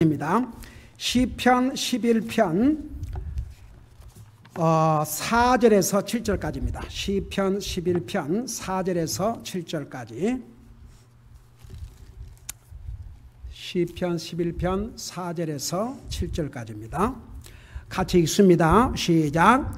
입니다. 시편 11편 4절에서 7절까지입니다. 시편 11편 4절에서 7절까지. 시편 11편 4절에서 7절까지입니다. 같이 읽습니다. 시작.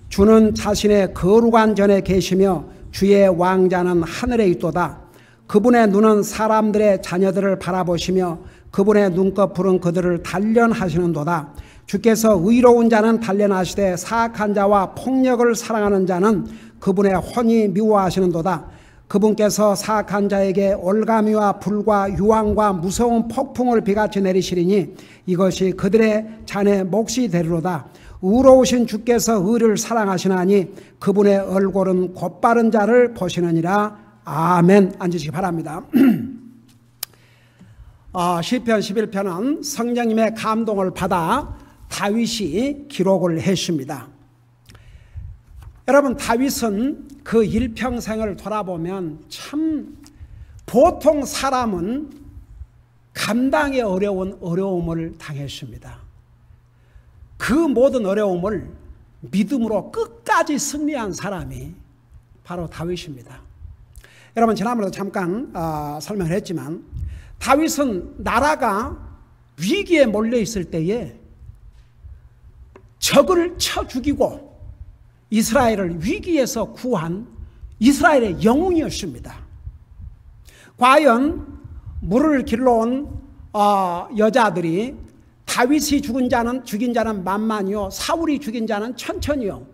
주는 자신의 거룩한 전에 계시며 주의 왕자는 하늘에 있도다. 그분의 눈은 사람들의 자녀들을 바라보시며 그분의 눈꺼풀은 그들을 단련하시는도다. 주께서 의로운 자는 단련하시되 사악한 자와 폭력을 사랑하는 자는 그분의 혼이 미워하시는도다. 그분께서 사악한 자에게 올가미와 불과 유황과 무서운 폭풍을 비같이 내리시리니 이것이 그들의 잔에 몫이 되리로다. 의로우신 주께서 의를 사랑하시나니 그분의 얼굴은 곧바른 자를 보시느니라. 아멘. 앉으시기 바랍니다. 시편 11편은 성령님의 감동을 받아 다윗이 기록을 했습니다. 여러분, 다윗은 그 일평생을 돌아보면 참 보통 사람은 감당이 어려운 어려움을 당했습니다. 그 모든 어려움을 믿음으로 끝까지 승리한 사람이 바로 다윗입니다. 여러분, 지난번에도 잠깐 설명을 했지만 다윗은 나라가 위기에 몰려 있을 때에 적을 쳐 죽이고 이스라엘을 위기에서 구한 이스라엘의 영웅이었습니다. 과연 물을 길러온 여자들이 다윗이 죽인 자는 만만이요 사울이 죽인 자는 천천히요,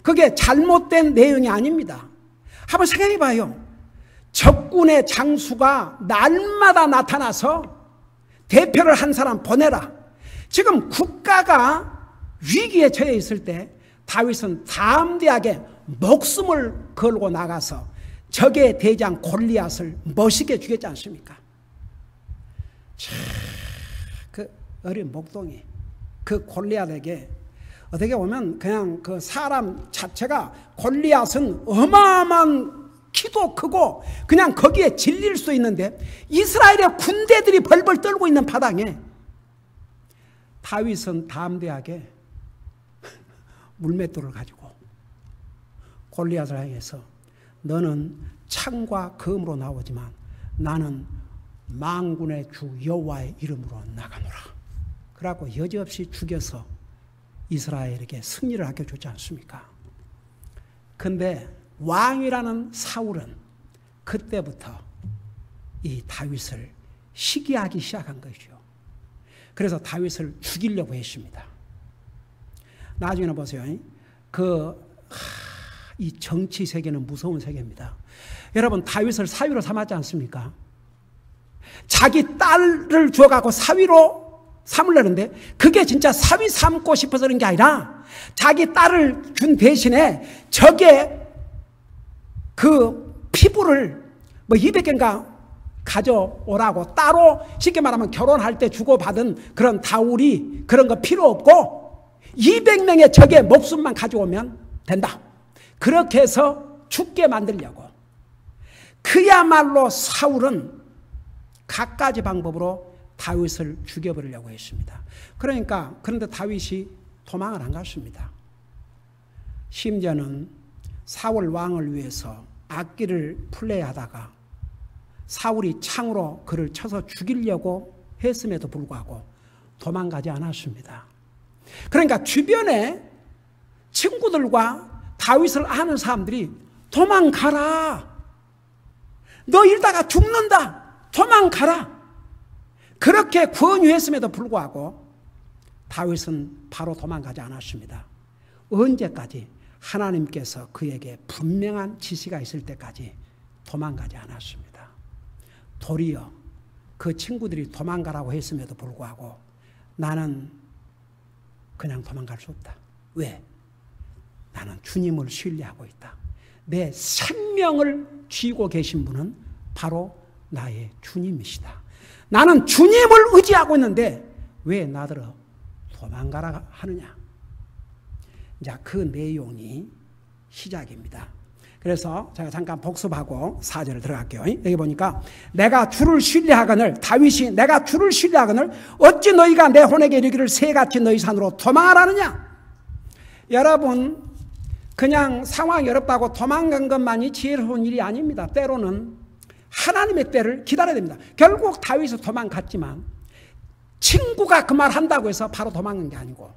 그게 잘못된 내용이 아닙니다. 한번 생각해 봐요. 적군의 장수가 날마다 나타나서 대표를 한 사람 보내라. 지금 국가가 위기에 처해 있을 때 다윗은 담대하게 목숨을 걸고 나가서 적의 대장 골리앗을 멋있게 죽였지 않습니까? 그 어린 목동이 그 골리앗에게 어떻게 보면 그냥 그 사람 자체가, 골리앗은 어마어마한 키도 크고 그냥 거기에 질릴 수 있는데 이스라엘의 군대들이 벌벌 떨고 있는 바닥에 다윗은 담대하게 물맷돌을 가지고 골리앗을 향해서 너는 창과 검으로 나오지만 나는 만군의 주 여호와의 이름으로 나가노라. 그래갖고 여지없이 죽여서 이스라엘에게 승리를 하게 줬지 않습니까? 근데 왕이라는 사울은 그때부터 이 다윗을 시기하기 시작한 것이죠. 그래서 다윗을 죽이려고 했습니다. 나중에는 보세요. 이 정치 세계는 무서운 세계입니다. 여러분, 다윗을 사위로 삼았지 않습니까? 자기 딸을 주어가고 사위로 삼으려는데 그게 진짜 사위 삼고 싶어서 그런 게 아니라 자기 딸을 준 대신에 적의 그 피부를 200개인가 가져오라고, 따로 쉽게 말하면 결혼할 때 주고받은 그런 다울이 그런 거 필요 없고 200명의 적의 목숨만 가져오면 된다. 그렇게 해서 죽게 만들려고. 그야말로 사울은 갖가지 방법으로 다윗을 죽여버리려고 했습니다. 그런데 다윗이 도망을 안 갔습니다. 심지어는 사울 왕을 위해서 악기를 플레이하다가 사울이 창으로 그를 쳐서 죽이려고 했음에도 불구하고 도망가지 않았습니다. 그러니까 주변에 친구들과 다윗을 아는 사람들이 도망가라. 너 이러다가 죽는다. 도망가라. 그렇게 권유했음에도 불구하고 다윗은 바로 도망가지 않았습니다. 언제까지? 하나님께서 그에게 분명한 지시가 있을 때까지 도망가지 않았습니다. 도리어 그 친구들이 도망가라고 했음에도 불구하고 나는 그냥 도망갈 수 없다. 왜? 나는 주님을 신뢰하고 있다. 내 생명을 쥐고 계신 분은 바로 나의 주님이시다. 나는 주님을 의지하고 있는데 왜 나더러 도망가라 하느냐. 자, 그 내용이 시작입니다. 그래서 제가 잠깐 복습하고 4절을 들어갈게요. 여기 보니까 내가 주를 신뢰하거늘, 다윗이 내가 주를 신뢰하거늘 어찌 너희가 내 혼에게 이르기를 새같이 너희 산으로 도망하라느냐. 여러분, 그냥 상황이 어렵다고 도망간 것만이 지혜로운 일이 아닙니다. 때로는 하나님의 때를 기다려야 됩니다. 결국 다윗은 도망갔지만 친구가 그 말 한다고 해서 바로 도망간 게 아니고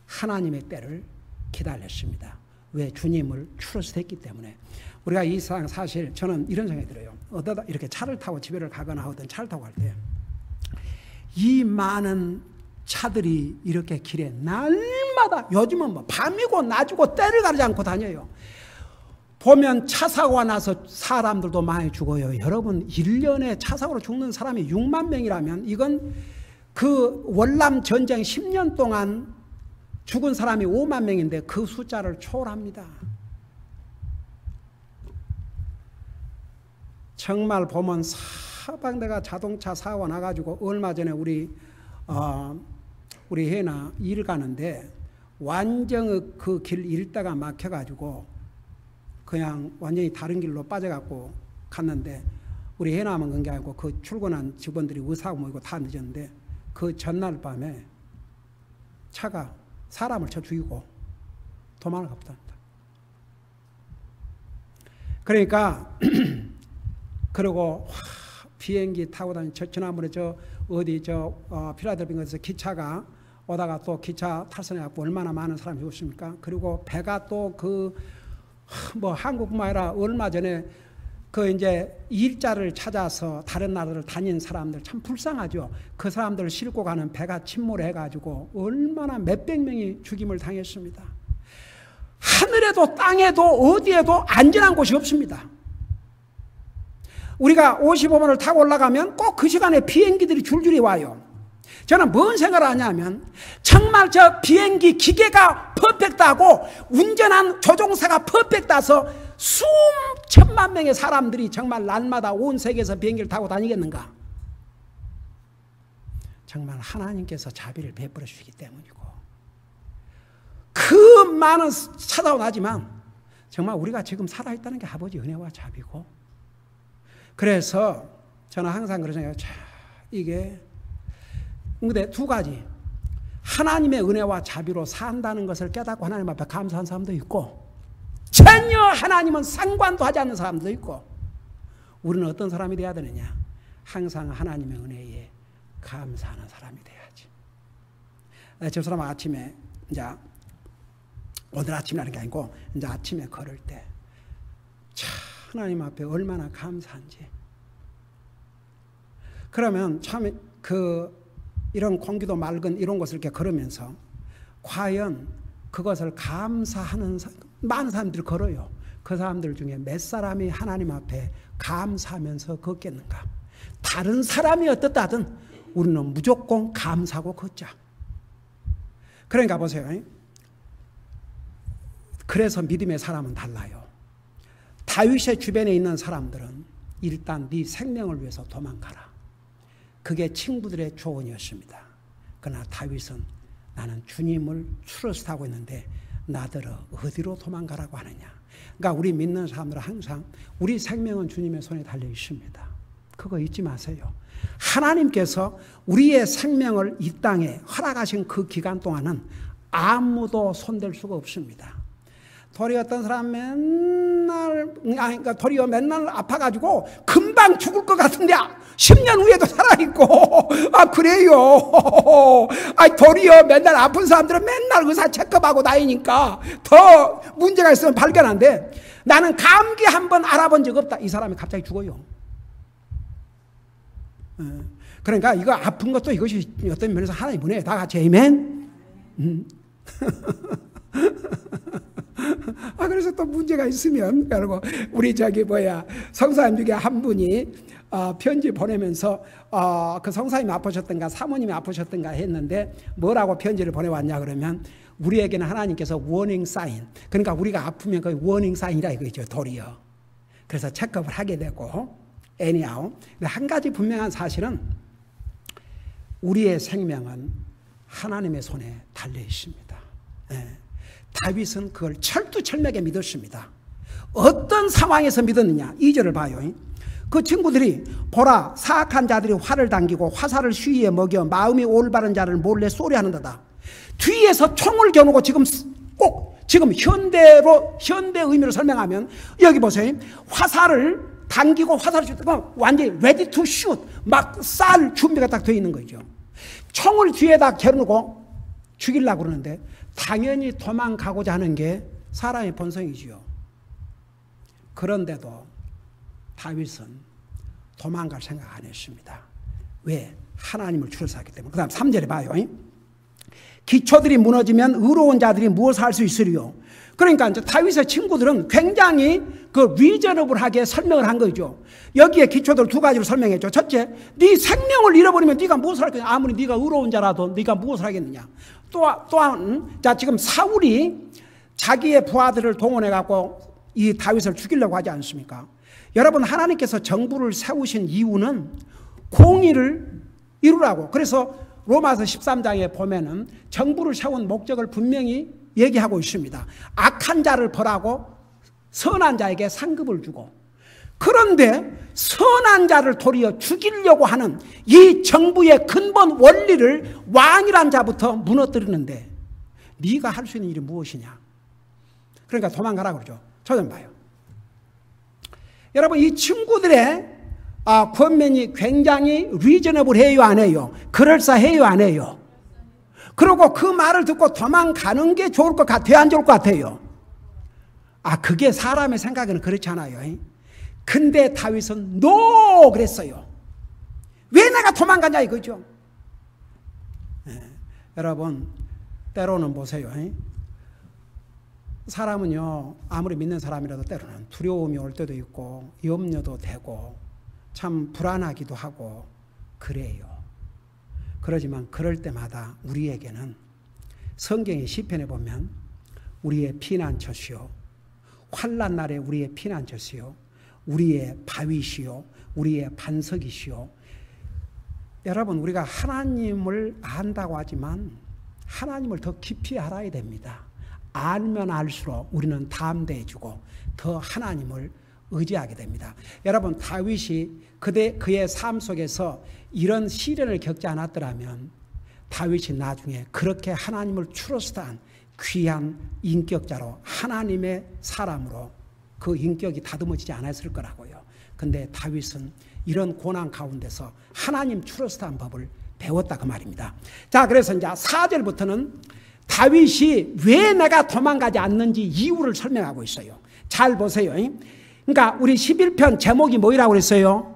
하나님의 때를 기다렸습니다. 왜? 주님을 추스했기 때문에. 우리가 이 세상 사실 저는 이런 생각이 들어요. 어쩌다 이렇게 차를 타고 집에를 가거나 하든 차를 타고 갈 때 이 많은 차들이 이렇게 길에 날마다, 요즘은 뭐 밤이고 낮이고 때를 가리지 않고 다녀요. 보면 차 사고가 나서 사람들도 많이 죽어요. 여러분, 1년에 차 사고로 죽는 사람이 6만 명이라면 이건 그 월남 전쟁 10년 동안 죽은 사람이 5만 명인데 그 숫자를 초월합니다. 정말 보면 사방대가 자동차 사고가 나가지고 얼마 전에 우리 해나 일 가는데 완전 그 길 일대가 막혀가지고 그냥 완전히 다른 길로 빠져갖고 갔는데 우리 해나만 간 게 아니고 그 출근한 직원들이 의사하고 모이고 다 늦었는데 그 전날 밤에 차가 사람을 쳐 죽이고 도망을 갔답니다. 그러니까 그리고 비행기 타고 다니는 지난번에 필라델피아에서 기차가 오다가 또 기차 탈선해갖고 얼마나 많은 사람이 죽었습니까? 그리고 배가 또 한국뿐만 아니라 얼마 전에 이제 일자를 찾아서 다른 나라를 다닌 사람들 참 불쌍하죠. 그 사람들을 싣고 가는 배가 침몰해가지고 얼마나 몇백 명이 죽임을 당했습니다. 하늘에도 땅에도 어디에도 안전한 곳이 없습니다. 우리가 55번을 타고 올라가면 꼭 그 시간에 비행기들이 줄줄이 와요. 저는 뭔 생각을 하냐면 정말 저 비행기 기계가 퍼펙트하고 운전한 조종사가 퍼펙트해서 수천만 명의 사람들이 정말 날마다 온 세계에서 비행기를 타고 다니겠는가? 정말 하나님께서 자비를 베풀어 주시기 때문이고 그 많은 찾아오고 나지만 정말 우리가 지금 살아있다는 게 아버지 은혜와 자비고 그래서 저는 항상 그런 생각해요. 이게 근데 두 가지 하나님의 은혜와 자비로 산다는 것을 깨닫고 하나님 앞에 감사한 사람도 있고 전혀 하나님은 상관도 하지 않는 사람도 있고 우리는 어떤 사람이 돼야 되느냐? 항상 하나님의 은혜에 감사하는 사람이 돼야지. 저 사람 아침에 이제 오늘 아침이라는 게 아니고 이제 아침에 걸을 때 참 하나님 앞에 얼마나 감사한지. 그러면 참 이런 공기도 맑은 이런 곳을 이렇게 걸으면서 과연 그것을 감사하는 많은 사람들이 걸어요. 그 사람들 중에 몇 사람이 하나님 앞에 감사하면서 걷겠는가? 다른 사람이 어떻다든 우리는 무조건 감사하고 걷자. 그러니까 보세요. 그래서 믿음의 사람은 달라요. 다윗의 주변에 있는 사람들은 일단 네 생명을 위해서 도망가라. 그게 친구들의 조언이었습니다. 그러나 다윗은 나는 주님을 트러스트하고 있는데 나더러 어디로 도망가라고 하느냐. 그러니까 우리 믿는 사람들은 항상 우리 생명은 주님의 손에 달려 있습니다. 그거 잊지 마세요. 하나님께서 우리의 생명을 이 땅에 허락하신 그 기간 동안은 아무도 손댈 수가 없습니다. 도리 어떤 사람 도리어 맨날 아파가지고 금방 죽을 것 같은데 10년 후에도 살아있고 그래요. 도리어 맨날 아픈 사람들은 맨날 의사 체크하고 다니니까 더 문제가 있으면 발견한데 나는 감기 한번 알아본 적 없다. 이 사람이 갑자기 죽어요. 그러니까 이거 아픈 것도 이것이 어떤 면에서 하나님의 은혜예요. 다 같이 아멘. 그래서 또 문제가 있으면 그리고 우리 성사님 중에 한 분이 편지 보내면서 그 성사님이 아프셨던가 사모님이 아프셨던가 했는데 뭐라고 편지를 보내왔냐 그러면 우리에게는 하나님께서 워닝 사인, 그러니까 우리가 아프면 그 워닝 사인이라 이거죠. 도리어. 그래서 체크업을 하게 되고 anyhow. 한 가지 분명한 사실은 우리의 생명은 하나님의 손에 달려 있습니다. 다윗은 그걸 철두철미하게 믿었습니다. 어떤 상황에서 믿었느냐? 2절을 봐요. 그 친구들이 보라 사악한 자들이 활을 당기고 화살을 쉬위에 먹여 마음이 올바른 자를 몰래 쏘려하는도다. 뒤에서 총을 겨누고 지금 현대 의미로 설명하면 여기 보세요. 화살을 당기고 화살을 쏘면 완전히 ready to shoot 막 쌀 준비가 딱 되어 있는 거죠. 총을 뒤에다 겨누고 죽이려고 그러는데 당연히 도망가고자 하는 게 사람의 본성이지요. 그런데도 다윗은 도망갈 생각 안 했습니다. 왜? 하나님을 추려서하기 때문에. 그 다음 3절에 봐요. 기초들이 무너지면 의로운 자들이 무엇을 할 수 있으리요? 그러니까 이제 다윗의 친구들은 굉장히 그 리저너블하게 설명을 한 거죠. 여기에 기초들 두 가지로 설명했죠. 첫째, 네 생명을 잃어버리면 네가 무엇을 할 거냐? 아무리 네가 의로운 자라도 네가 무엇을 하겠느냐? 또한 자 지금 사울이 자기의 부하들을 동원해 갖고 이 다윗을 죽이려고 하지 않습니까? 여러분, 하나님께서 정부를 세우신 이유는 공의를 이루라고. 그래서 로마서 13장에 보면은 정부를 세운 목적을 분명히 얘기하고 있습니다. 악한 자를 벌하고 선한 자에게 상급을 주고. 그런데 선한 자를 도리어 죽이려고 하는 이 정부의 근본 원리를 왕이란 자부터 무너뜨리는데 네가 할 수 있는 일이 무엇이냐? 그러니까 도망가라고 그러죠. 저 좀 봐요. 여러분, 이 친구들의 권면이 굉장히 리저너블해요, 안 해요? 그럴싸해요, 안 해요? 그리고 그 말을 듣고 도망가는 게 좋을 것 같아요, 안 좋을 것 같아요? 그게 사람의 생각에는 그렇잖아요. 근데 다윗은 노 그랬어요. 왜 내가 도망가냐 이거죠. 여러분, 때로는 보세요. 사람은요, 아무리 믿는 사람이라도 때로는 두려움이 올 때도 있고 염려도 되고 참 불안하기도 하고 그래요. 그러지만 그럴 때마다 우리에게는 성경의 시편에 보면 우리의 피난처시요, 환난 날에 우리의 피난처시요, 우리의 바위시요, 우리의 반석이시요. 여러분, 우리가 하나님을 안다고 하지만 하나님을 더 깊이 알아야 됩니다. 알면 알수록 우리는 담대해지고 더 하나님을 의지하게 됩니다. 여러분, 다윗이 그의 삶 속에서 이런 시련을 겪지 않았더라면 다윗이 나중에 그렇게 하나님을 트러스트한 귀한 인격자로, 하나님의 사람으로 그 인격이 다듬어지지 않았을 거라고요. 근데 다윗은 이런 고난 가운데서 하나님 트러스트한 법을 배웠다 그 말입니다. 자, 그래서 이제 4절부터는 다윗이 왜 내가 도망가지 않는지 이유를 설명하고 있어요. 잘 보세요. 그러니까 우리 11편 제목이 뭐라고 그랬어요?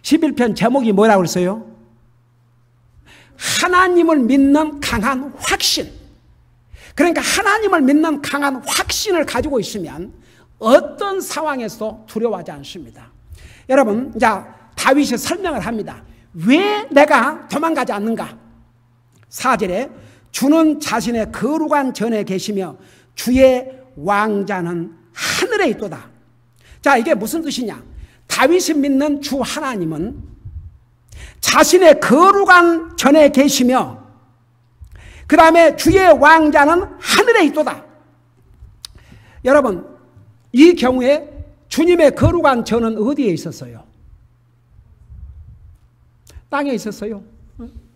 11편 제목이 뭐라고 그랬어요? 하나님을 믿는 강한 확신. 그러니까 하나님을 믿는 강한 확신을 가지고 있으면 어떤 상황에서도 두려워하지 않습니다. 여러분, 자, 다윗이 설명을 합니다. 왜 내가 도망가지 않는가? 4절에 주는 자신의 거룩한 전에 계시며 주의 왕자는 하늘에 있도다. 자, 이게 무슨 뜻이냐? 다윗이 믿는 주 하나님은 자신의 거룩한 전에 계시며 그 다음에 주의 왕자는 하늘에 있도다. 여러분, 이 경우에 주님의 거룩한 전은 어디에 있었어요? 땅에 있었어요.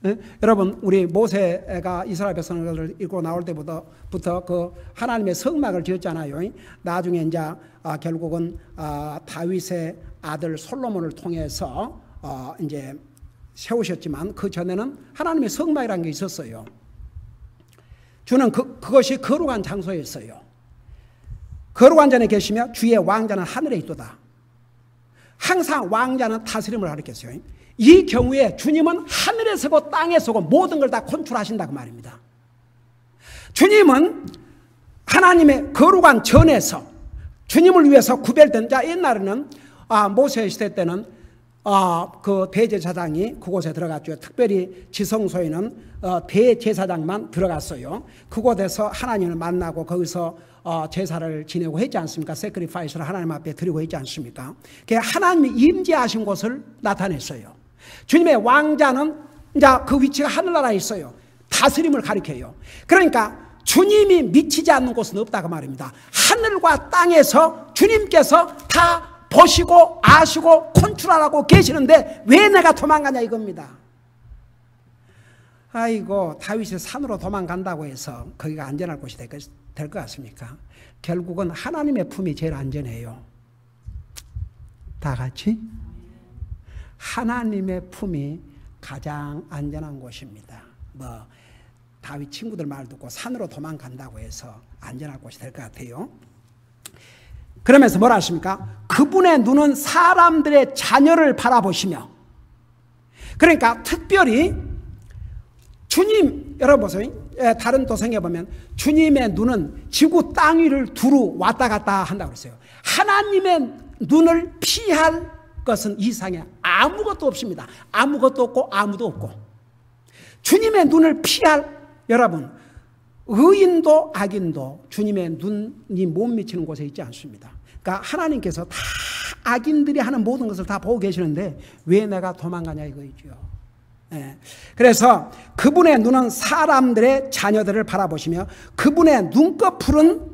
네? 여러분, 우리 모세가 이스라엘 백성을 읽고 나올 때부터 그 하나님의 성막을 지었잖아요. 나중에 이제 결국은 다윗의 아들 솔로몬을 통해서 이제 세우셨지만 그 전에는 하나님의 성막이라는 게 있었어요. 주는 그것이 거룩한 장소였어요. 거룩한 전에 계시며 주의 왕자는 하늘에 있도다. 항상 왕자는 다스림을 가리켰어요. 이 경우에 주님은 하늘에 서고 땅에 서고 모든 걸 다 컨트롤하신다고 말입니다. 주님은 하나님의 거룩한 전에서 주님을 위해서 구별된, 자, 옛날에는 모세 시대 때는 그 대제사장이 그곳에 들어갔죠. 특별히 지성소에는 대제사장만 들어갔어요. 그곳에서 하나님을 만나고 거기서 제사를 지내고 했지 않습니까? 세크리파이스를 하나님 앞에 드리고 했지 않습니까? 그게 하나님이 임재하신 곳을 나타냈어요. 주님의 왕자는 이제 그 위치가 하늘나라에 있어요. 다스림을 가리켜요. 그러니까 주님이 미치지 않는 곳은 없다고 말입니다. 하늘과 땅에서 주님께서 다 보시고 아시고 컨트롤하고 계시는데 왜 내가 도망가냐 이겁니다. 아이고, 다윗이 산으로 도망간다고 해서 거기가 안전할 곳이 될 것 같습니까? 결국은 하나님의 품이 제일 안전해요. 다 같이? 하나님의 품이 가장 안전한 곳입니다. 뭐 다윗 친구들 말 듣고 산으로 도망간다고 해서 안전할 곳이 될 것 같아요. 그러면서 뭐라 하십니까? 그분의 눈은 사람들의 자녀를 바라보시며, 그러니까 특별히 주님, 여러분 보세요. 다른 도성에 보면 주님의 눈은 지구 땅 위를 두루 왔다 갔다 한다고 그랬어요. 하나님의 눈을 피할 것은 이 세상에 아무것도 없습니다. 아무것도 없고 아무도 없고, 주님의 눈을 피할, 여러분, 의인도 악인도 주님의 눈이 못 미치는 곳에 있지 않습니다. 그러니까 하나님께서 다 악인들이 하는 모든 것을 다 보고 계시는데 왜 내가 도망가냐 이거이죠. 그래서 그분의 눈은 사람들의 자녀들을 바라보시며 그분의 눈꺼풀은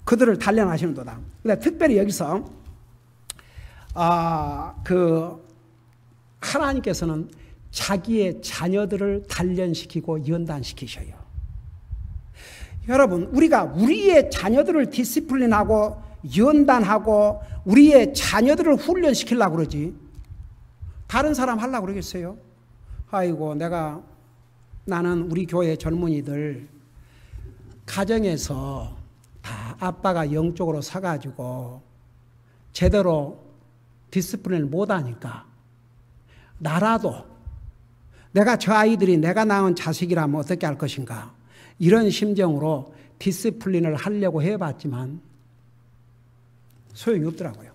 그들을 단련하시는도다. 근데 특별히 여기서 하나님께서는 자기의 자녀들을 단련시키고 연단시키셔요. 여러분, 우리가 우리의 자녀들을 디시플린하고 연단하고 우리의 자녀들을 훈련시키려고 그러지 다른 사람 하려고 그러겠어요? 아이고, 나는 우리 교회 젊은이들 가정에서 다 아빠가 영적으로 서가지고 제대로 디스플레이를 못하니까 나라도 내가 저 아이들이 내가 낳은 자식이라면 어떻게 할 것인가, 이런 심정으로 디스플린을 하려고 해봤지만 소용이 없더라고요.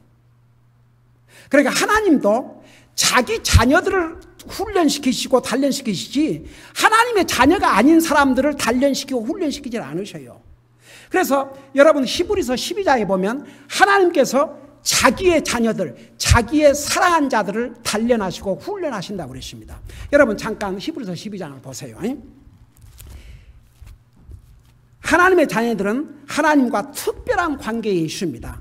그러니까 하나님도 자기 자녀들을 훈련시키시고 단련시키시지 하나님의 자녀가 아닌 사람들을 단련시키고 훈련시키지 않으셔요. 그래서 여러분 히브리서 12장에 보면 하나님께서 자기의 자녀들, 자기의 사랑한 자들을 단련하시고 훈련하신다고 그랬습니다. 여러분 잠깐 히브리서 12장을 보세요. 하나님의 자녀들은 하나님과 특별한 관계에 있습니다.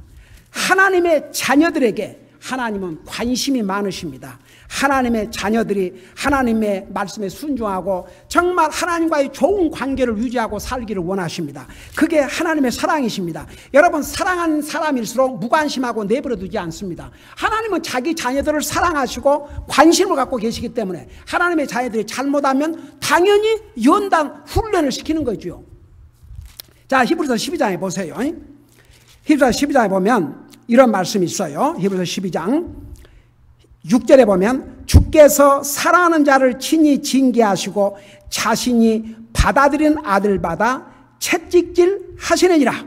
하나님의 자녀들에게 하나님은 관심이 많으십니다. 하나님의 자녀들이 하나님의 말씀에 순종하고 정말 하나님과의 좋은 관계를 유지하고 살기를 원하십니다. 그게 하나님의 사랑이십니다. 여러분, 사랑하는 사람일수록 무관심하고 내버려 두지 않습니다. 하나님은 자기 자녀들을 사랑하시고 관심을 갖고 계시기 때문에 하나님의 자녀들이 잘못하면 당연히 연단 훈련을 시키는 거죠. 자, 히브리서 12장에 보세요. 히브리서 12장에 보면 이런 말씀이 있어요. 히브리서 12장 6절에 보면 주께서 사랑하는 자를 친히 징계하시고 자신이 받아들인 아들 받아 채찍질 하시느니라.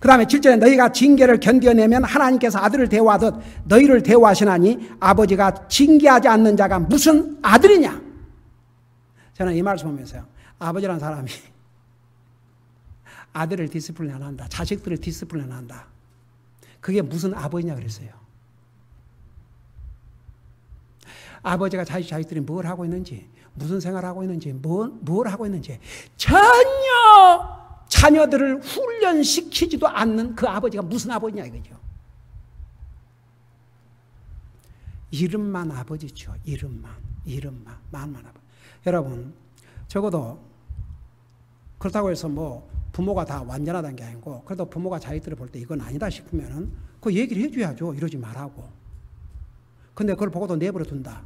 그 다음에 7절에 너희가 징계를 견뎌내면 하나님께서 아들을 대우하듯 너희를 대우하시나니 아버지가 징계하지 않는 자가 무슨 아들이냐. 저는 이 말씀 보면서요, 아버지라는 사람이 아들을 디스플레이 안 한다, 자식들을 디스플레이 안 한다, 그게 무슨 아버지냐 그랬어요. 아버지가 자식들이 뭘 하고 있는지, 무슨 생활을 하고 있는지, 뭘 하고 있는지 전혀 자녀들을 훈련시키지도 않는 그 아버지가 무슨 아버지냐 이거죠. 이름만 아버지죠. 이름만 만만 아버지. 여러분, 적어도 그렇다고 해서 뭐 부모가 다 완전하다는 게 아니고, 그래도 부모가 자식들을 볼 때 이건 아니다 싶으면은 그 얘기를 해줘야죠. 이러지 말라고. 근데 그걸 보고도 내버려 둔다,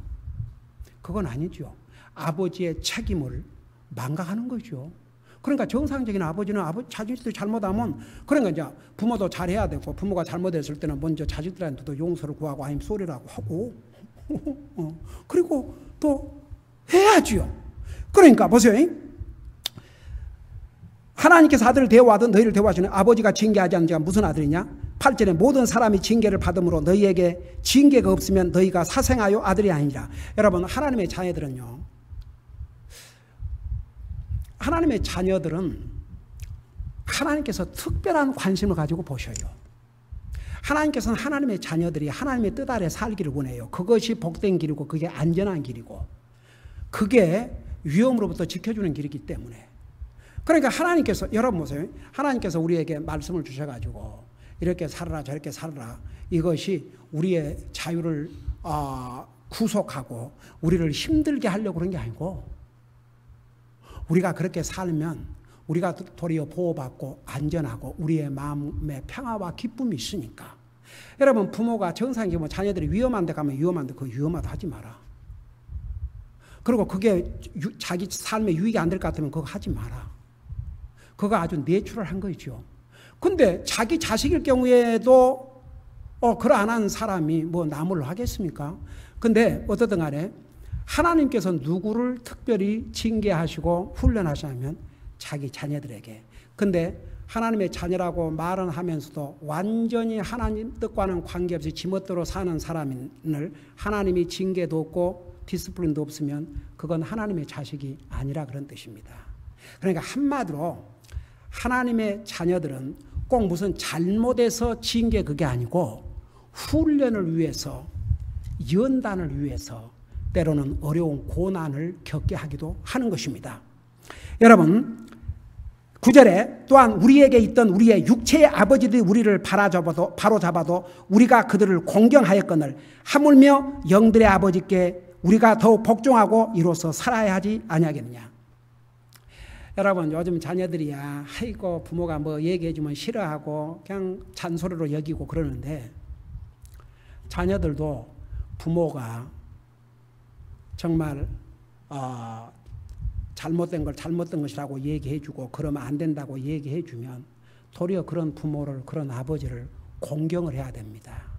그건 아니죠. 아버지의 책임을 망각하는 거죠. 그러니까 정상적인 아버지는 자식들이 잘못하면, 그러니까 이제 부모도 잘해야 되고, 부모가 잘못했을 때는 먼저 자식들한테도 용서를 구하고 아니면 소리라고 하고 그리고 또 해야지요. 그러니까 보세요. 하나님께서 아들을 대우하듯 너희를 대우하시는 아버지가 징계하지 않는 자가 무슨 아들이냐. 8절에 모든 사람이 징계를 받음으로 너희에게 징계가 없으면 너희가 사생하여 아들이 아니라. 여러분, 하나님의 자녀들은요, 하나님의 자녀들은 하나님께서 특별한 관심을 가지고 보셔요. 하나님께서는 하나님의 자녀들이 하나님의 뜻 아래 살기를 원해요. 그것이 복된 길이고 그게 안전한 길이고 그게 위험으로부터 지켜주는 길이기 때문에. 그러니까 하나님께서, 여러분 보세요. 하나님께서 우리에게 말씀을 주셔가지고 이렇게 살아라 저렇게 살아라, 이것이 우리의 자유를 구속하고 우리를 힘들게 하려고 그런 게 아니고, 우리가 그렇게 살면 우리가 도리어 보호받고 안전하고 우리의 마음에 평화와 기쁨이 있으니까. 여러분, 부모가 정상적으로 뭐 자녀들이 위험한 데 가면 위험한데 그 위험하다 하지 마라. 그리고 그게 자기 삶에 유익이 안 될 것 같으면 그거 하지 마라. 그거 아주 내추럴한 거죠. 근데 자기 자식일 경우에도 그러한 사람이 뭐 나무를 하겠습니까? 근데 어떻든 간에 하나님께서 누구를 특별히 징계하시고 훈련하시냐면 자기 자녀들에게. 근데 하나님의 자녀라고 말은 하면서도 완전히 하나님 뜻과는 관계없이 지멋대로 사는 사람을 하나님이 징계도 없고 디스플린도 없으면 그건 하나님의 자식이 아니라 그런 뜻입니다. 그러니까 한마디로 하나님의 자녀들은 꼭 무슨 잘못해서 징계 그게 아니고 훈련을 위해서, 연단을 위해서 때로는 어려운 고난을 겪게 하기도 하는 것입니다. 여러분, 9절에 또한 우리에게 있던 우리의 육체의 아버지들이 우리를 바로잡아도 우리가 그들을 공경하였거늘 하물며 영들의 아버지께 우리가 더욱 복종하고 이로써 살아야 하지 아니하겠느냐. 여러분, 요즘 자녀들이야 아이고 부모가 뭐 얘기해주면 싫어하고 그냥 잔소리로 여기고 그러는데, 자녀들도 부모가 정말 잘못된 걸 잘못된 것이라고 얘기해주고 그러면 안 된다고 얘기해주면 도리어 그런 부모를, 그런 아버지를 공경을 해야 됩니다.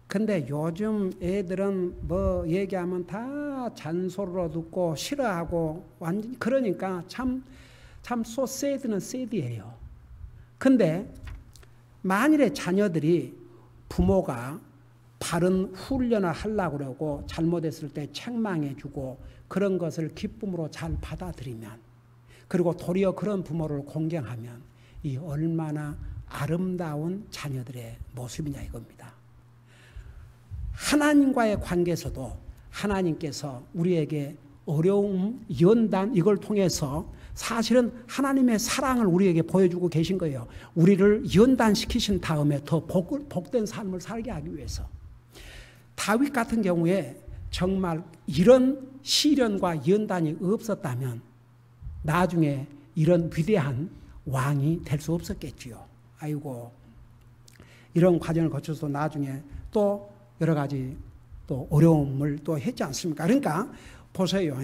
근데 요즘 애들은 뭐 얘기하면 다 잔소리로 듣고 싫어하고 완전, 그러니까 참 so sad는 sad이에요. 근데 만일에 자녀들이 부모가 바른 훈련을 하려고 그러고 잘못했을 때 책망해주고 그런 것을 기쁨으로 잘 받아들이면, 그리고 도리어 그런 부모를 공경하면 이 얼마나 아름다운 자녀들의 모습이냐 이겁니다. 하나님과의 관계에서도 하나님께서 우리에게 어려움, 연단, 이걸 통해서 사실은 하나님의 사랑을 우리에게 보여주고 계신 거예요. 우리를 연단시키신 다음에 더 복된 삶을 살게 하기 위해서. 다윗 같은 경우에 정말 이런 시련과 연단이 없었다면 나중에 이런 위대한 왕이 될 수 없었겠지요. 아이고, 이런 과정을 거쳐서 나중에 또 여러 가지 또 어려움을 또 했지 않습니까? 그러니까 보세요.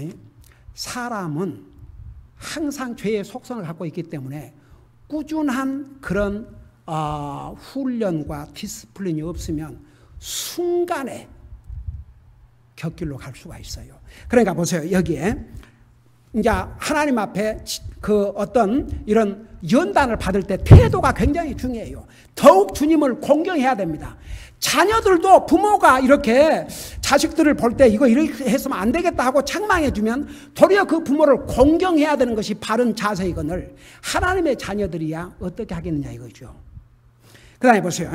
사람은 항상 죄의 속성을 갖고 있기 때문에 꾸준한 그런 훈련과 디스플린이 없으면 순간에 곁길로 갈 수가 있어요. 그러니까 보세요. 여기에 이제 하나님 앞에 그 어떤 이런 연단을 받을 때 태도가 굉장히 중요해요. 더욱 주님을 공경해야 됩니다. 자녀들도 부모가 이렇게 자식들을 볼 때 이거 이렇게 했으면 안 되겠다 하고 책망해주면 도리어 그 부모를 공경해야 되는 것이 바른 자세이거늘 하나님의 자녀들이야 어떻게 하겠느냐 이거죠. 그 다음에 보세요.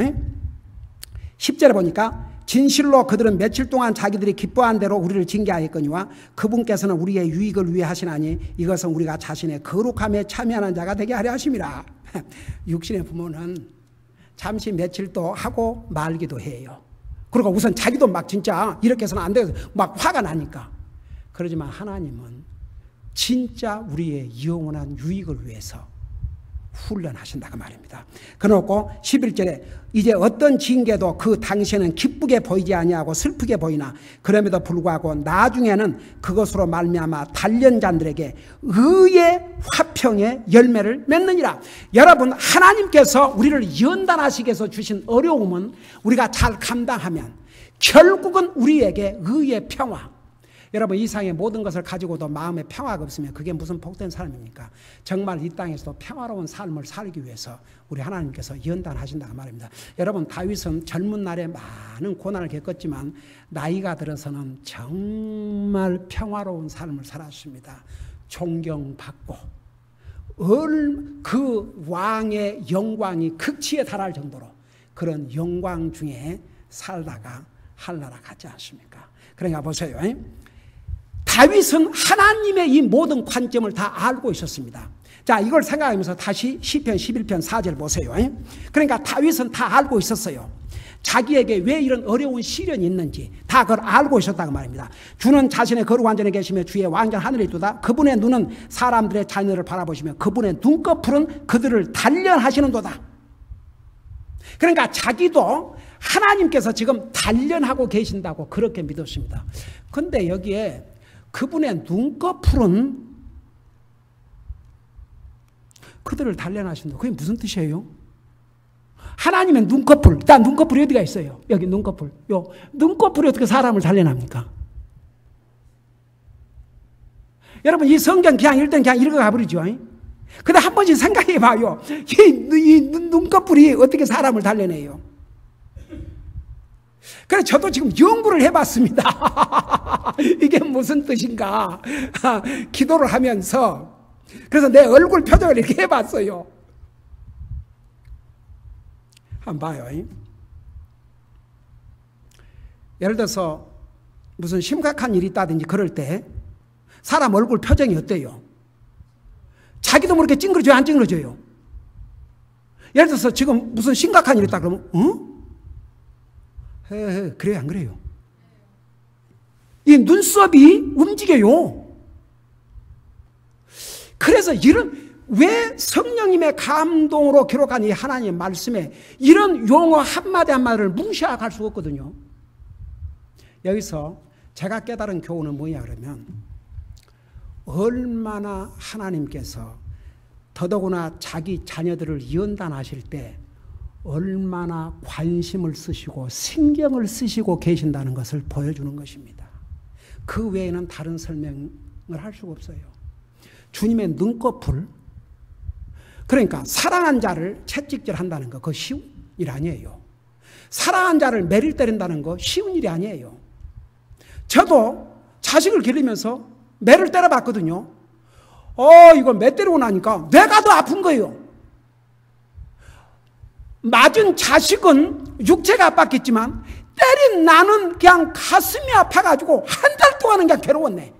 10절에 보니까 진실로 그들은 며칠 동안 자기들이 기뻐한 대로 우리를 징계하였거니와 그분께서는 우리의 유익을 위해 하시나니 이것은 우리가 자신의 거룩함에 참여하는 자가 되게 하려 하심이라. 육신의 부모는 잠시 며칠 또 하고 말기도 해요. 그리고 우선 자기도 막 진짜 이렇게 해서는 안 돼서 막 화가 나니까. 그러지만 하나님은 진짜 우리의 영원한 유익을 위해서 훈련하신다고 말입니다. 그렇고 11절에 이제 어떤 징계도 그 당시에는 기쁘게 보이지 아니하고 슬프게 보이나 그럼에도 불구하고 나중에는 그것으로 말미암아 단련자들에게 의의 화평의 열매를 맺느니라. 여러분, 하나님께서 우리를 연단하시기 위해서 주신 어려움은 우리가 잘 감당하면 결국은 우리에게 의의 평화. 여러분, 이 세상의 모든 것을 가지고도 마음에 평화가 없으면 그게 무슨 복된 삶입니까? 정말 이 땅에서도 평화로운 삶을 살기 위해서 우리 하나님께서 연단하신다고 말입니다. 여러분, 다윗은 젊은 날에 많은 고난을 겪었지만 나이가 들어서는 정말 평화로운 삶을 살았습니다. 존경받고 그 왕의 영광이 극치에 달할 정도로 그런 영광 중에 살다가 한나라 가지 않습니까? 그러니까 보세요. 다윗은 하나님의 이 모든 관점을 다 알고 있었습니다. 자, 이걸 생각하면서 다시 시편 11편 4절 보세요. 그러니까 다윗은 다 알고 있었어요. 자기에게 왜 이런 어려운 시련이 있는지 다 그걸 알고 있었다고 말입니다. 주는 자신의 거룩한 전에 계시며 주의 왕전 하늘에 있도다. 그분의 눈은 사람들의 자녀를 바라보시며 그분의 눈꺼풀은 그들을 단련하시는도다. 그러니까 자기도 하나님께서 지금 단련하고 계신다고 그렇게 믿었습니다. 그런데 여기에 그분의 눈꺼풀은 그들을 단련하신다. 그게 무슨 뜻이에요? 하나님의 눈꺼풀. 일단 눈꺼풀이 어디가 있어요? 여기 눈꺼풀. 요 눈꺼풀이 어떻게 사람을 단련합니까? 여러분 이 성경 그냥 일단 그냥 읽어가 버리죠. 근데 한 번씩 생각해 봐요. 이 눈꺼풀이 어떻게 사람을 단련해요? 그래서 저도 지금 연구를 해봤습니다. 이게 무슨 뜻인가 기도를 하면서 그래서 내 얼굴 표정을 이렇게 해봤어요. 한번 봐요. 예를 들어서 무슨 심각한 일이 있다든지 그럴 때 사람 얼굴 표정이 어때요? 자기도 모르게 찡그러져요? 안 찡그러져요? 예를 들어서 지금 무슨 심각한 일이 있다 그러면 그래요 안 그래요? 이 눈썹이 움직여요. 그래서 왜 성령님의 감동으로 기록한 이 하나님의 말씀에 이런 용어 한마디 한마디를 무시할 수가 없거든요. 여기서 제가 깨달은 교훈은 뭐냐 그러면 얼마나 하나님께서 더더구나 자기 자녀들을 연단하실 때 얼마나 관심을 쓰시고 신경을 쓰시고 계신다는 것을 보여주는 것입니다. 그 외에는 다른 설명을 할 수가 없어요. 주님의 눈꺼풀, 그러니까 사랑한 자를 채찍질한다는 거 그거 쉬운 일 아니에요. 사랑한 자를 매를 때린다는 거 쉬운 일이 아니에요. 저도 자식을 기르면서 매를 때려봤거든요. 이걸 매 때리고 나니까 뇌가 더 아픈 거예요. 맞은 자식은 육체가 아팠겠지만 때린 나는 그냥 가슴이 아파가지고 한 달 동안은 그냥 괴로웠네.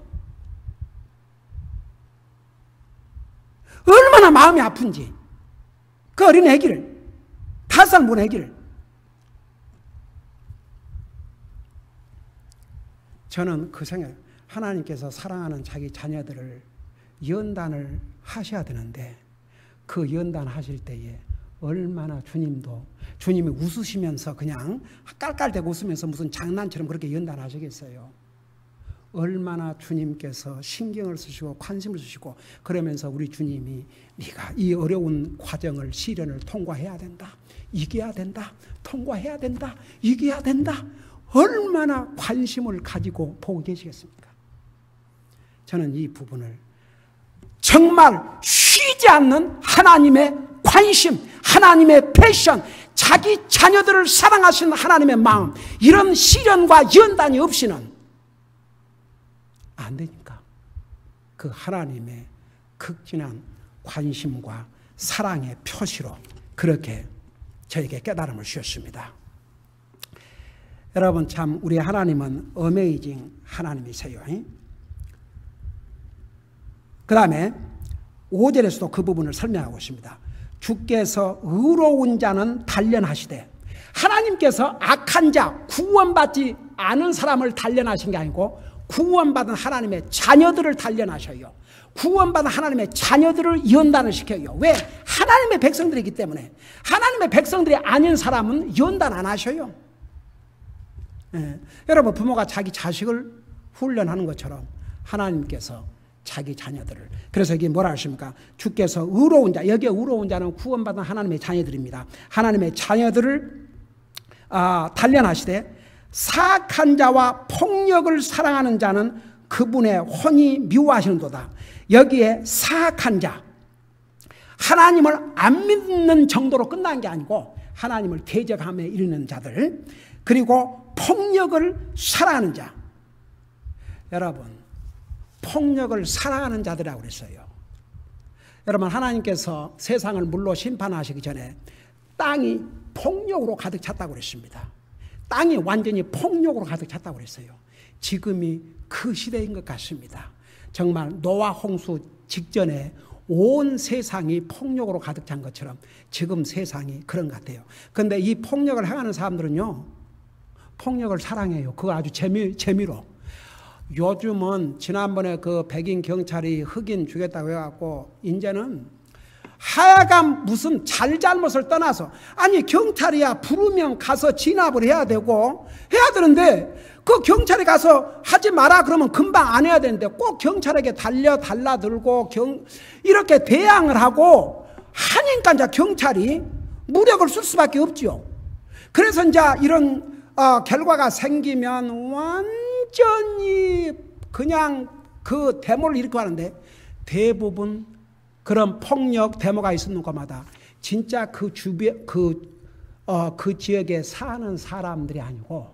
얼마나 마음이 아픈지. 그 어린 애기를 5살 먹은 애기를 저는 그 생각 하나님께서 사랑하는 자기 자녀들을 연단을 하셔야 되는데 그 연단하실 때에 얼마나 주님이 웃으시면서 그냥 깔깔대고 웃으면서 무슨 장난처럼 그렇게 연단하시겠어요. 얼마나 주님께서 신경을 쓰시고 관심을 쓰시고 그러면서 우리 주님이 네가 이 어려운 과정을 시련을 통과해야 된다. 이겨야 된다. 통과해야 된다. 이겨야 된다. 얼마나 관심을 가지고 보고 계시겠습니까? 저는 이 부분을 정말 쉬지 않는 하나님의 관심, 하나님의 패션, 자기 자녀들을 사랑하시는 하나님의 마음, 이런 시련과 연단이 없이는 안 되니까 그 하나님의 극진한 관심과 사랑의 표시로 그렇게 저에게 깨달음을 주셨습니다. 여러분 참 우리 하나님은 어메이징 하나님이세요. 그 다음에 5절에서도 그 부분을 설명하고 있습니다. 주께서 의로운 자는 단련하시되, 하나님께서 악한 자, 구원받지 않은 사람을 단련하신 게 아니고 구원받은 하나님의 자녀들을 단련하셔요. 구원받은 하나님의 자녀들을 연단을 시켜요. 왜? 하나님의 백성들이기 때문에. 하나님의 백성들이 아닌 사람은 연단 안 하셔요. 여러분 부모가 자기 자식을 훈련하는 것처럼 하나님께서 자기 자녀들을, 그래서 이게 뭐라 하십니까? 주께서 의로운 자, 여기에 의로운 자는 구원받은 하나님의 자녀들입니다. 하나님의 자녀들을 단련하시되 사악한 자와 폭력을 사랑하는 자는 그분의 혼이 미워하시는도다. 여기에 사악한 자, 하나님을 안 믿는 정도로 끝난 게 아니고 하나님을 대적함에 이르는 자들, 그리고 폭력을 사랑하는 자. 여러분 폭력을 사랑하는 자들이라고 그랬어요. 여러분 하나님께서 세상을 물로 심판하시기 전에 땅이 폭력으로 가득 찼다고 그랬습니다. 땅이 완전히 폭력으로 가득 찼다고 그랬어요. 지금이 그 시대인 것 같습니다. 정말 노아 홍수 직전에 온 세상이 폭력으로 가득 찬 것처럼 지금 세상이 그런 것 같아요. 그런데 이 폭력을 행하는 사람들은요, 폭력을 사랑해요. 그거 아주 재미로. 요즘은 지난번에 그 백인 경찰이 흑인 죽였다고 해갖고 이제는 하여간 무슨 잘잘못을 떠나서, 아니 경찰이야 부르면 가서 진압을 해야 되고 해야 되는데, 그 경찰이 가서 하지 마라 그러면 금방 안 해야 되는데 꼭 경찰에게 달라들고 이렇게 대항을 하고 하니까 이제 경찰이 무력을 쓸 수밖에 없죠. 그래서 이제 이런 결과가 생기면 완전히 그냥 그 데모를 일으키고 하는데, 대부분 그런 폭력 데모가 있는 곳마다 진짜 그 주변 그 지역에 사는 사람들이 아니고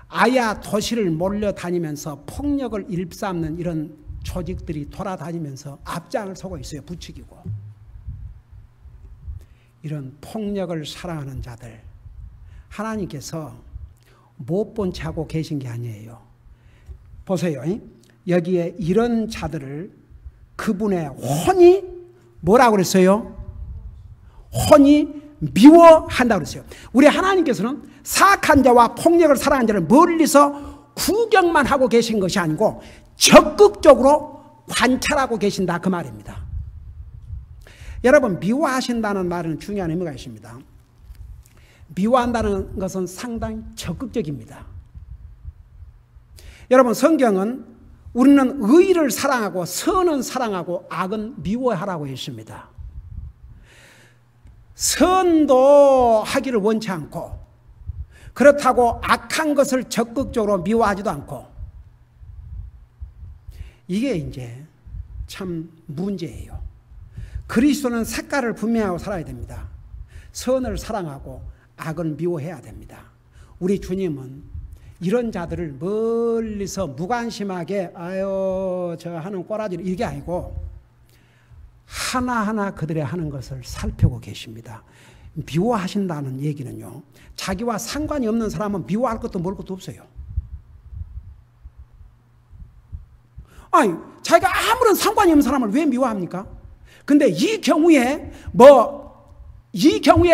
아야 도시를 몰려다니면서 폭력을 일삼는 이런 조직들이 돌아다니면서 앞장을 서고 있어요. 부추기고. 이런 폭력을 사랑하는 자들, 하나님께서 못 본 채 하고 계신 게 아니에요. 보세요. 여기에 이런 자들을 그분의 혼이 뭐라고 그랬어요? 혼이 미워한다고 그랬어요. 우리 하나님께서는 사악한 자와 폭력을 사랑하는 자를 멀리서 구경만 하고 계신 것이 아니고 적극적으로 관찰하고 계신다, 그 말입니다. 여러분, 미워하신다는 말은 중요한 의미가 있습니다. 미워한다는 것은 상당히 적극적입니다. 여러분, 성경은 우리는 의를 사랑하고 선은 사랑하고 악은 미워하라고 했습니다. 선도 하기를 원치 않고, 그렇다고 악한 것을 적극적으로 미워하지도 않고, 이게 이제 참 문제예요. 그리스도는 색깔을 분명하고 살아야 됩니다. 선을 사랑하고 악을 미워해야 됩니다. 우리 주님은 이런 자들을 멀리서 무관심하게 아유 저 하는 꼬라지를, 이게 아니고 하나하나 그들의 하는 것을 살펴보고 계십니다. 미워하신다는 얘기는요, 자기와 상관이 없는 사람은 미워할 것도 뭘 것도 없어요. 아니, 자기가 아무런 상관이 없는 사람을 왜 미워합니까? 근데 이 경우에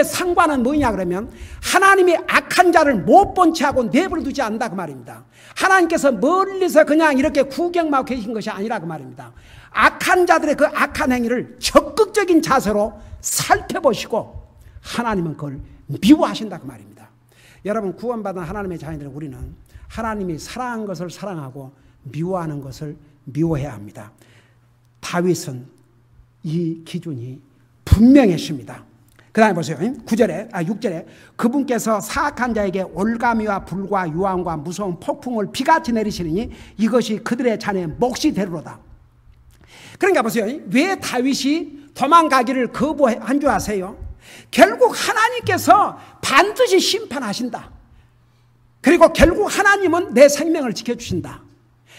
상관은 뭐냐 그러면, 하나님이 악한 자를 못 본 채 하고 내버려두지 않는다, 그 말입니다. 하나님께서 멀리서 그냥 이렇게 구경만 계신 것이 아니라 그 말입니다. 악한 자들의 그 악한 행위를 적극적인 자세로 살펴보시고 하나님은 그걸 미워하신다, 그 말입니다. 여러분, 구원받은 하나님의 자녀들은 우리는 하나님이 사랑한 것을 사랑하고 미워하는 것을 미워해야 합니다. 다윗은 이 기준이 분명했습니다. 그 다음에 보세요. 6절에 그분께서 사악한 자에게 올가미와 불과 유황과 무서운 폭풍을 비같이 내리시니 이것이 그들의 잔에 몫이 되리로다. 그러니까 보세요. 왜 다윗이 도망가기를 거부한 줄 아세요? 결국 하나님께서 반드시 심판하신다. 그리고 결국 하나님은 내 생명을 지켜주신다.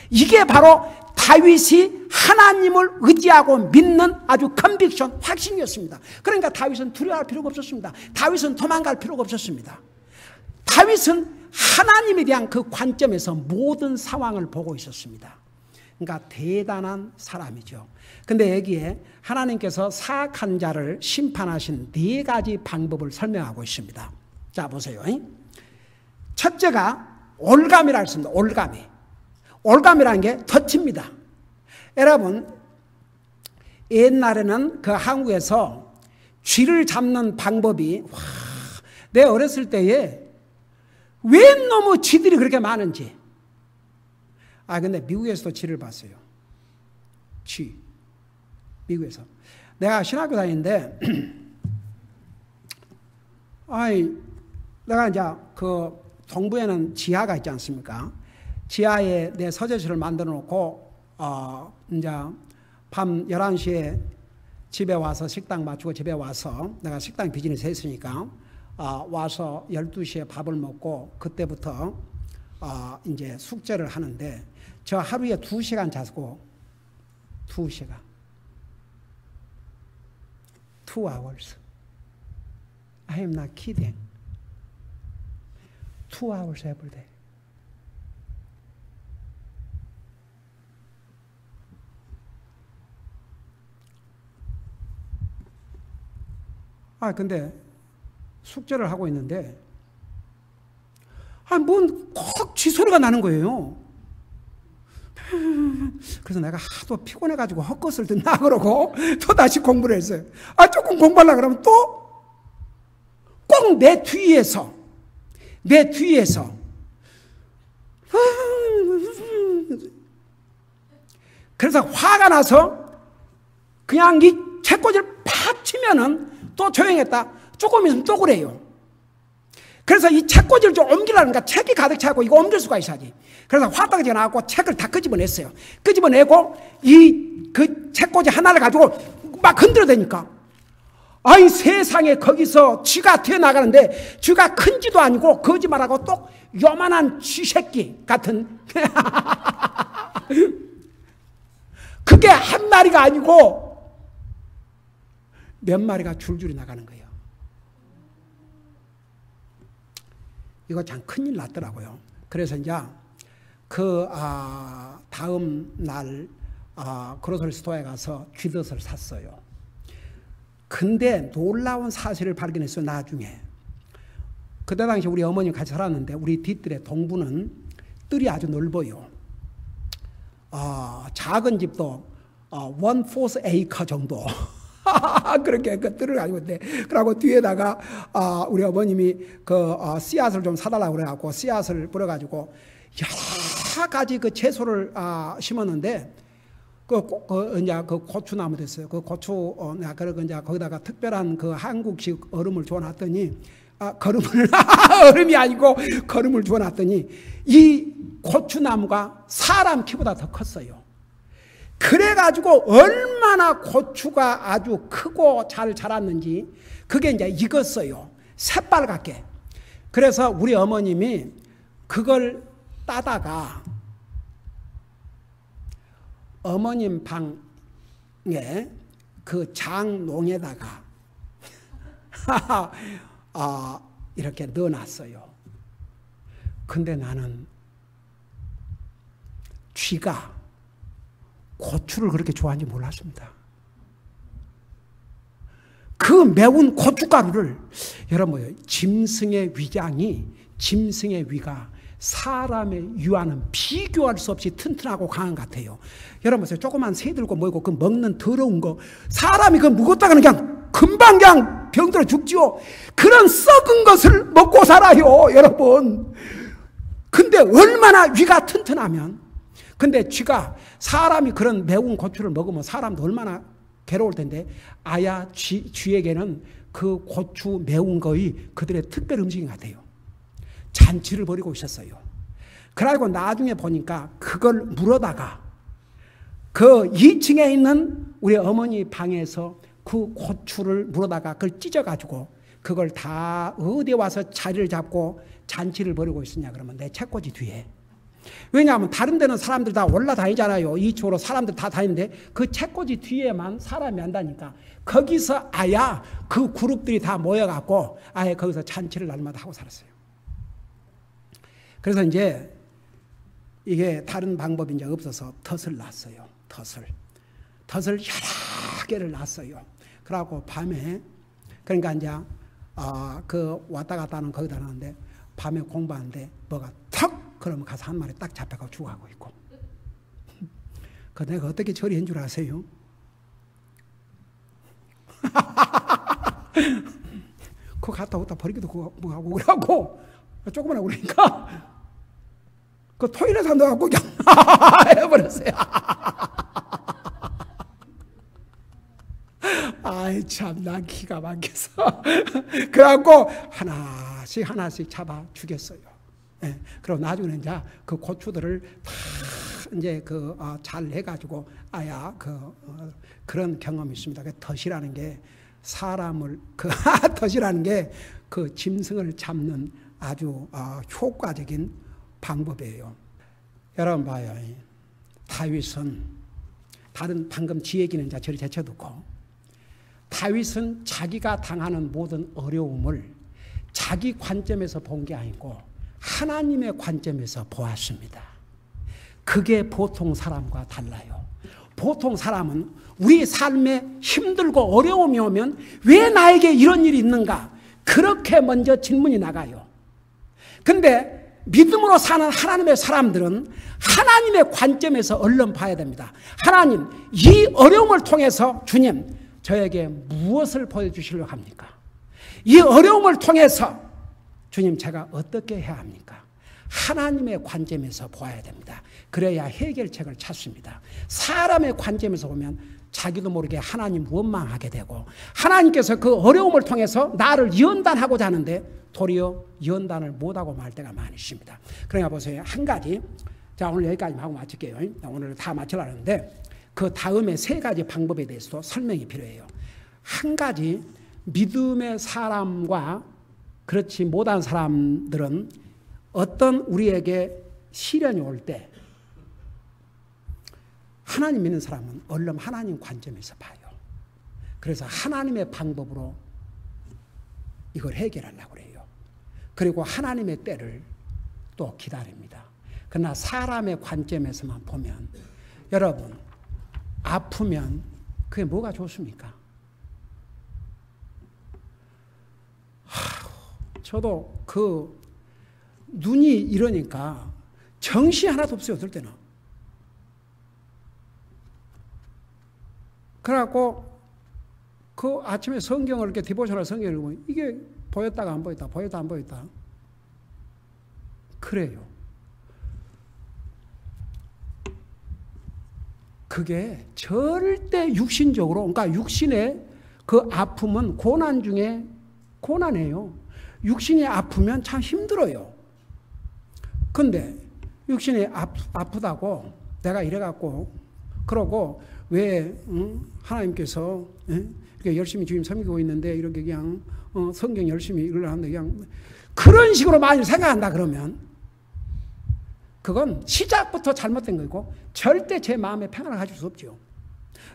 이게 바로 다윗이 하나님을 의지하고 믿는 아주 컨빅션, 확신이었습니다. 그러니까 다윗은 두려워할 필요가 없었습니다. 다윗은 도망갈 필요가 없었습니다. 다윗은 하나님에 대한 그 관점에서 모든 상황을 보고 있었습니다. 그러니까 대단한 사람이죠. 근데 여기에 하나님께서 사악한 자를 심판하신 4가지 방법을 설명하고 있습니다. 자, 보세요. 첫째가 올감이라고 했습니다. 올감이라는 게 덫입니다. 여러분, 옛날에는 그 한국에서 쥐를 잡는 방법이, 내 어렸을 때에 왜 너무 쥐들이 그렇게 많은지. 근데 미국에서도 쥐를 봤어요. 쥐. 미국에서. 내가 신학교 다니는데, 내가 이제 그 동부에는 지하가 있지 않습니까? 지하에 내 서재실을 만들어 놓고, 이제 밤 11시에 집에 와서 식당 맞추고 집에 와서, 내가 식당 비즈니스 했으니까, 와서 12시에 밥을 먹고, 그때부터, 이제 숙제를 하는데, 저 하루에 2시간 자고, 2시간. 2 hours. I am not kidding. 2 hours every day. 근데 숙제를 하고 있는데 뭔 콕 쥐소리가 나는 거예요. 그래서 내가 하도 피곤해가지고 헛것을 듣나 그러고 또 다시 공부를 했어요. 조금 공부하려고 그러면 또 꼭 내 뒤에서 그래서 화가 나서 그냥 이 책꽂이를 팍 치면은 또 조용했다. 조금 있으면 또 그래요. 그래서 이 책꽂이를 좀 옮기려니까 책이 가득 차고 이거 옮길 수가 있어야지. 그래서 화딱지가 나왔고 책을 다 끄집어냈어요. 끄집어내고 그 책꽂이 하나를 가지고 막 흔들어대니까 세상에 거기서 쥐가 튀어나가는데 쥐가 큰 쥐도 아니고 거짓말하고 또 요만한 쥐새끼 같은 그게 한 마리가 아니고 몇 마리가 줄줄이 나가는 거예요. 이거 참 큰일 났더라고요. 그래서 이제 다음 날 그로서리 스토어에 가서 쥐덫을 샀어요. 근데 놀라운 사실을 발견했어요. 나중에 그때 당시 우리 어머니 같이 살았는데 우리 뒷뜰에 동부는 뜰이 아주 넓어요. 작은 집도 1/4 에이커 정도 그렇게 그 뜰을 가지고 있대. 그러고 뒤에다가 우리 어머님이 씨앗을 좀 사달라고 그래갖고 씨앗을 뿌려가지고 여러 가지 그 채소를 심었는데 이제 그 고추나무 됐어요. 그 고추 그리고 이제 거기다가 특별한 그 한국식 얼음을 줘놨더니 거름을 얼음이 아니고 거름을 줘놨더니 이 고추나무가 사람 키보다 더 컸어요. 그래가지고 얼마나 고추가 아주 크고 잘 자랐는지 그게 이제 익었어요. 새빨갛게. 그래서 우리 어머님이 그걸 따다가 어머님 방에 그 장롱에다가 이렇게 넣어놨어요. 근데 나는 쥐가 고추를 그렇게 좋아하는지 몰랐습니다. 그 매운 고춧가루를 여러분 짐승의 위가 사람의 위와는 비교할 수 없이 튼튼하고 강한 것 같아요. 여러분 보세요. 조그만 새 들고 모이고 그 먹는 더러운 거 사람이 그 묵었다가는 그냥 금방 그냥 병들어 죽지요. 그런 썩은 것을 먹고 살아요, 여러분. 근데 얼마나 위가 튼튼하면. 근데 쥐가 사람이 그런 매운 고추를 먹으면 사람도 얼마나 괴로울 텐데 쥐에게는 그 고추 매운 거의 그들의 특별 음식인 것 같아요. 잔치를 벌이고 있었어요. 그리고 나중에 보니까 그걸 물어다가 그 2층에 있는 우리 어머니 방에서 그 고추를 물어다가 그걸 찢어가지고 그걸 다 어디에 와서 자리를 잡고 잔치를 벌이고 있었냐 그러면 내 책꽂이 뒤에. 왜냐하면 다른 데는 사람들 다 올라다니잖아요. 2층으로 사람들 다 다니는데 그 책꽂이 뒤에만 사람이 안다니까 거기서 그 그룹들이 다 모여갖고 거기서 잔치를 날마다 하고 살았어요. 그래서 이제 이게 다른 방법이 이제 없어서 덫을 놨어요. 덫을 여러 개를 놨어요. 그러고 밤에 그러니까 이제 그 왔다 갔다 하는 거기다 놨는데 밤에 공부하는데 뭐가 턱 그러면 가서 한 마리 딱 잡혀가고 죽어가고 있고. 그 내가 어떻게 처리한 줄 아세요? 그거 갖다 어디다 버리기도 그거 하고 그러고 조그만하고 그러니까 그 토일에서 넣어갖고 그냥 해버렸어요. 참, 난 기가 막혀서. 그래갖고 하나씩 잡아 죽였어요. 예. 그리고 나중에 이제 그 고추들을 다 이제 잘 해가지고 그런 경험이 있습니다. 덫이라는 게 사람을, 덫이라는 게 그 짐승을 잡는 아주 효과적인 방법이에요. 여러분 봐요. 다윗은 방금 지 얘기는 이제 저리 제쳐두고 다윗은 자기가 당하는 모든 어려움을 자기 관점에서 본 게 아니고 하나님의 관점에서 보았습니다. 그게 보통 사람과 달라요. 보통 사람은 우리 삶에 힘들고 어려움이 오면 왜 나에게 이런 일이 있는가? 그렇게 먼저 질문이 나가요. 근데 믿음으로 사는 하나님의 사람들은 하나님의 관점에서 얼른 봐야 됩니다. 하나님, 이 어려움을 통해서 주님, 저에게 무엇을 보여주시려고 합니까? 이 어려움을 통해서 주님, 제가 어떻게 해야 합니까? 하나님의 관점에서 보아야 됩니다. 그래야 해결책을 찾습니다. 사람의 관점에서 보면 자기도 모르게 하나님 원망하게 되고 하나님께서 그 어려움을 통해서 나를 연단하고자 하는데 도리어 연단을 못하고 말 때가 많이 있습니다. 그러니까 보세요. 한 가지, 자 오늘 여기까지 하고 마칠게요. 오늘 다 마치려는데 그 다음에 세 가지 방법에 대해서도 설명이 필요해요. 한 가지, 믿음의 사람과 그렇지 못한 사람들은 어떤 우리에게 시련이 올 때 하나님 믿는 사람은 얼른 하나님 관점에서 봐요. 그래서 하나님의 방법으로 이걸 해결하려고 해요. 그리고 하나님의 때를 또 기다립니다. 그러나 사람의 관점에서만 보면 여러분 아프면 그게 뭐가 좋습니까? 저도 그 눈이 이러니까 정신이 하나도 없어요. 어떨 때는. 그래갖고 그 아침에 성경을 이렇게 디보셔널 성경을 읽으면 이게 보였다가 안 보였다, 보였다 안 보였다. 그래요. 그게 절대 육신적으로, 그러니까 육신의 그 아픔은 고난 중에 고난이에요. 육신이 아프면 참 힘들어요. 근데 육신이 아프다고 내가 이래갖고 그러고 왜 하나님께서 이렇게 열심히 주님 섬기고 있는데 이렇게 그냥 성경 열심히 읽으려는데 그냥 그런 식으로 많이 생각한다 그러면 그건 시작부터 잘못된 거고 절대 제 마음에 평안을 가질 수 없죠.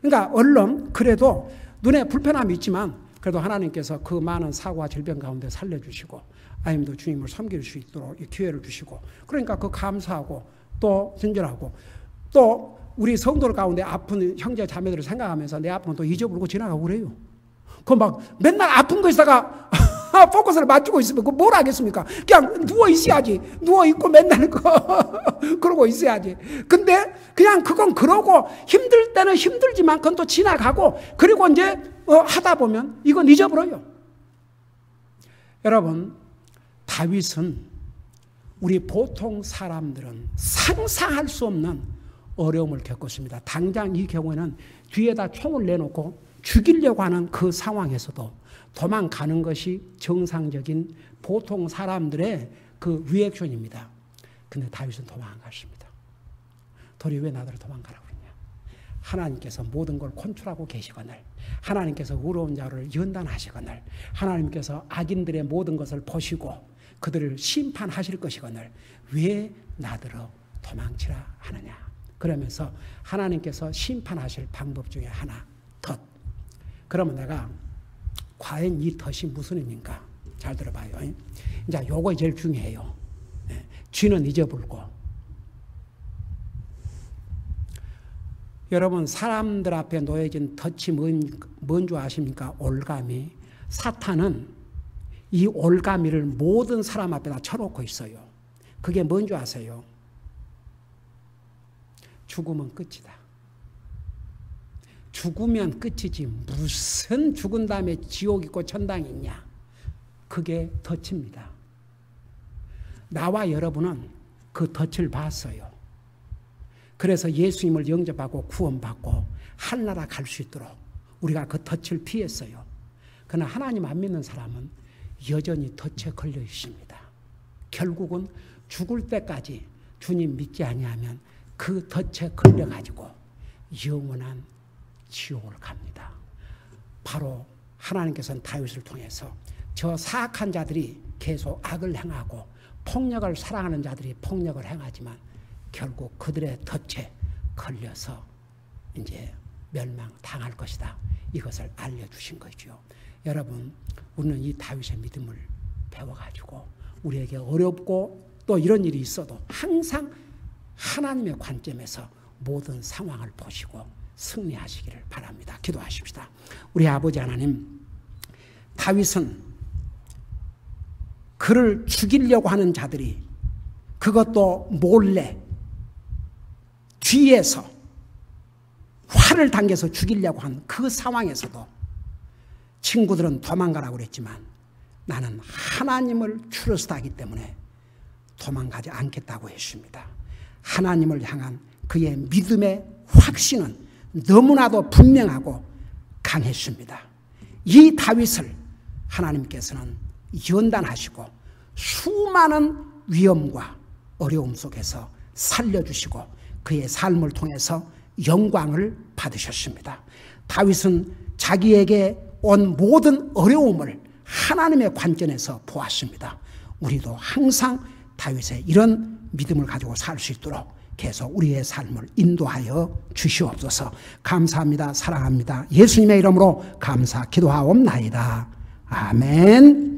그러니까 얼른 그래도 눈에 불편함이 있지만 그래도 하나님께서 그 많은 사고와 질병 가운데 살려주시고 아님도 주님을 섬길 수 있도록 기회를 주시고 그러니까 그 감사하고 또 진절하고 또 우리 성도들 가운데 아픈 형제 자매들을 생각하면서 내 아픔은 또 잊어버리고 지나가고 그래요. 그 막 맨날 아픈 거 있다가 포커스를 맞추고 있으면 그 뭘 하겠습니까? 그냥 누워 있어야지. 누워 있고 맨날 그러고 있어야지. 근데 그냥 그건 그러고 힘들 때는 힘들지만 그건 또 지나가고 그리고 이제 하다 보면 이건 잊어버려요. 여러분, 다윗은 우리 보통 사람들은 상상할 수 없는 어려움을 겪었습니다. 당장 이 경우에는 뒤에다 총을 내놓고 죽이려고 하는 그 상황에서도 도망가는 것이 정상적인 보통 사람들의 그 리액션입니다. 근데 다윗은 도망 안 갔습니다. 도리어 왜 나더러 도망가라고 그러냐. 하나님께서 모든 걸 컨트롤하고 계시거늘 하나님께서 의로운 자를 연단하시거늘 하나님께서 악인들의 모든 것을 보시고 그들을 심판하실 것이거늘 왜 나더러 도망치라 하느냐. 그러면서 하나님께서 심판하실 방법 중에 하나, 덫. 그러면 내가 과연 이 덫이 무슨 의미인가? 잘 들어봐요. 이제 요거 제일 중요해요. 쥐는 잊어버리고. 여러분 사람들 앞에 놓여진 덫이 뭔 줄 아십니까? 올가미. 사탄은 이 올가미를 모든 사람 앞에다 쳐놓고 있어요. 그게 뭔 줄 아세요? 죽으면 끝이다. 죽으면 끝이지 무슨 죽은 다음에 지옥 있고 천당이 있냐. 그게 덫입니다. 나와 여러분은 그 덫을 봤어요. 그래서 예수님을 영접하고 구원받고 하늘나라 갈 수 있도록 우리가 그 덫을 피했어요. 그러나 하나님 안 믿는 사람은 여전히 덫에 걸려 있습니다. 결국은 죽을 때까지 주님 믿지 아니하면 그 덫에 걸려가지고 영원한 지옥을 갑니다. 바로 하나님께서는 다윗을 통해서 저 사악한 자들이 계속 악을 행하고 폭력을 사랑하는 자들이 폭력을 행하지만 결국 그들의 덫에 걸려서 이제 멸망당할 것이다. 이것을 알려주신 거죠. 여러분, 우리는 이 다윗의 믿음을 배워가지고 우리에게 어렵고 또 이런 일이 있어도 항상 하나님의 관점에서 모든 상황을 보시고 승리하시기를 바랍니다. 기도하십시다. 우리 아버지 하나님, 다윗은 그를 죽이려고 하는 자들이, 그것도 몰래 뒤에서 활을 당겨서 죽이려고 한 그 상황에서도 친구들은 도망가라고 그랬지만 나는 하나님을 트러스트하기 때문에 도망가지 않겠다고 했습니다. 하나님을 향한 그의 믿음의 확신은 너무나도 분명하고 강했습니다. 이 다윗을 하나님께서는 연단하시고 수많은 위험과 어려움 속에서 살려주시고 그의 삶을 통해서 영광을 받으셨습니다. 다윗은 자기에게 온 모든 어려움을 하나님의 관점에서 보았습니다. 우리도 항상 다윗의 이런 믿음을 가지고 살 수 있도록 계속 우리의 삶을 인도하여 주시옵소서. 감사합니다. 사랑합니다. 예수님의 이름으로 감사 기도하옵나이다. 아멘.